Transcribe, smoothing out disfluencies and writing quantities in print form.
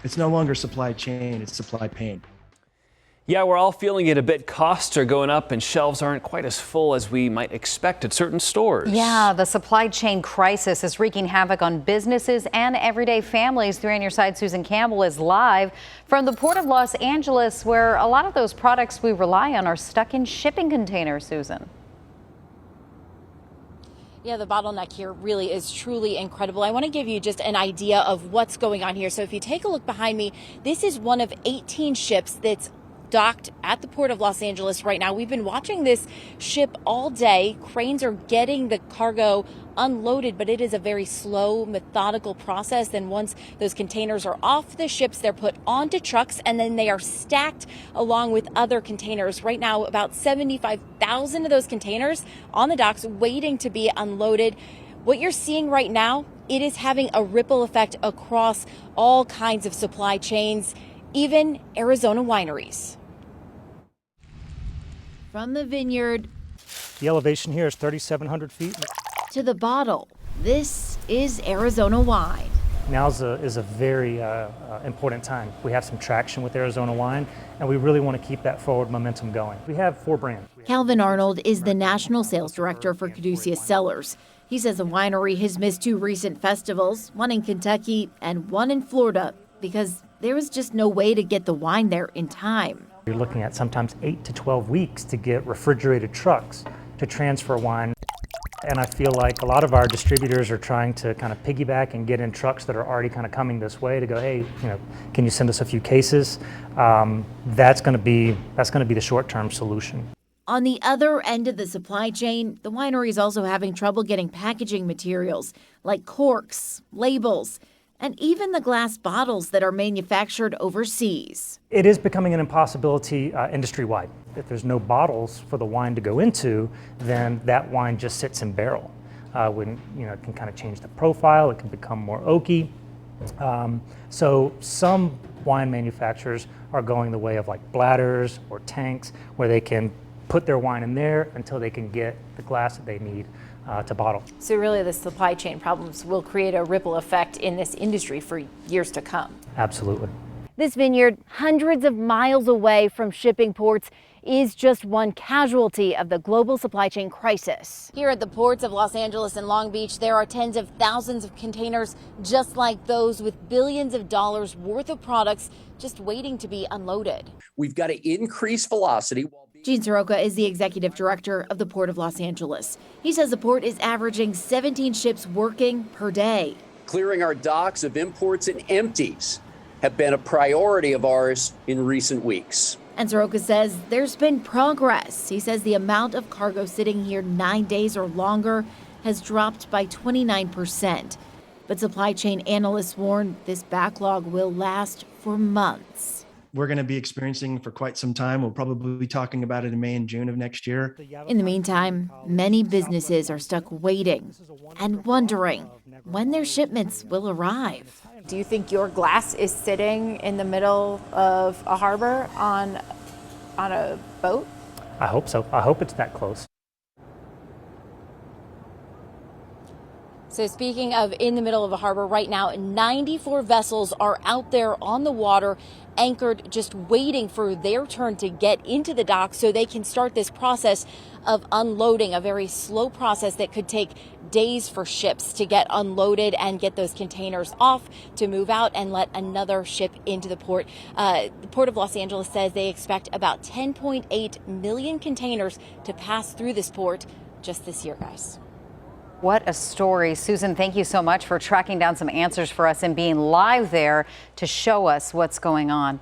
It's no longer supply chain, it's supply pain. Yeah, we're all feeling it a bit. Costs are going up and shelves aren't quite as full as we might expect at certain stores. Yeah, the supply chain crisis is wreaking havoc on businesses and everyday families. 3 on your side, Susan Campbell is live from the Port of Los Angeles, where a lot of those products we rely on are stuck in shipping containers, Susan. Yeah, the bottleneck here really is truly incredible. I want to give you just an idea of what's going on here. So if you take a look behind me, this is one of 18 ships that's docked at the Port of Los Angeles right now. We've been watching this ship all day. Cranes are getting the cargo unloaded, but it is a very slow, methodical process. Then once those containers are off the ships, they're put onto trucks and then they are stacked along with other containers. Right now, about 75,000 of those containers on the docks waiting to be unloaded. What you're seeing right now, it is having a ripple effect across all kinds of supply chains, even Arizona wineries. From the vineyard, the elevation here is 3,700 feet. To the bottle, this is Arizona wine. Now is a very important time. We have some traction with Arizona wine, and we really want to keep that forward momentum going. We have 4 brands. Calvin Arnold is the national sales director for CADUCEUS Cellars. He says the winery has missed 2 recent festivals, one in Kentucky and one in Florida, because there was just no way to get the wine there in time. You're looking at sometimes 8 to 12 weeks to get refrigerated trucks to transfer wine. And I feel like a lot of our distributors are trying to kind of piggyback and get in trucks that are already kind of coming this way to go, hey, can you send us a few cases? That's going to be the short-term solution. On the other end of the supply chain, the winery is also having trouble getting packaging materials like corks, labels, and even the glass bottles that are manufactured overseas. It is becoming an impossibility industry-wide. If there's no bottles for the wine to go into, then that wine just sits in barrel. It can kind of change the profile, it can become more oaky. So some wine manufacturers are going the way of like bladders or tanks, where they can put their wine in there until they can get the glass that they need to bottle. So really the supply chain problems will create a ripple effect in this industry for years to come. Absolutely. This vineyard, hundreds of miles away from shipping ports, is just one casualty of the global supply chain crisis. Here at the ports of Los Angeles and Long Beach, there are tens of thousands of containers just like those, with billions of dollars worth of products just waiting to be unloaded. We've got to increase velocity. Gene Soroka is the executive director of the Port of Los Angeles. He says the port is averaging 17 ships working per day. Clearing our docks of imports and empties have been a priority of ours in recent weeks. And Soroka says there's been progress. He says the amount of cargo sitting here 9 days or longer has dropped by 29%. But supply chain analysts warn this backlog will last for months. We're going to be experiencing for quite some time. We'll probably be talking about it in May and June of next year. In the meantime, many businesses are stuck waiting and wondering when their shipments will arrive. Do you think your glass is sitting in the middle of a harbor on a boat? I hope so. I hope it's that close. So speaking of in the middle of a harbor right now, 94 vessels are out there on the water, anchored, just waiting for their turn to get into the dock so they can start this process of unloading, a very slow process that could take days for ships to get unloaded and get those containers off to move out and let another ship into the port. The Port of Los Angeles says they expect about 10.8 million containers to pass through this port just this year, guys. What a story. Susan, thank you so much for tracking down some answers for us and being live there to show us what's going on.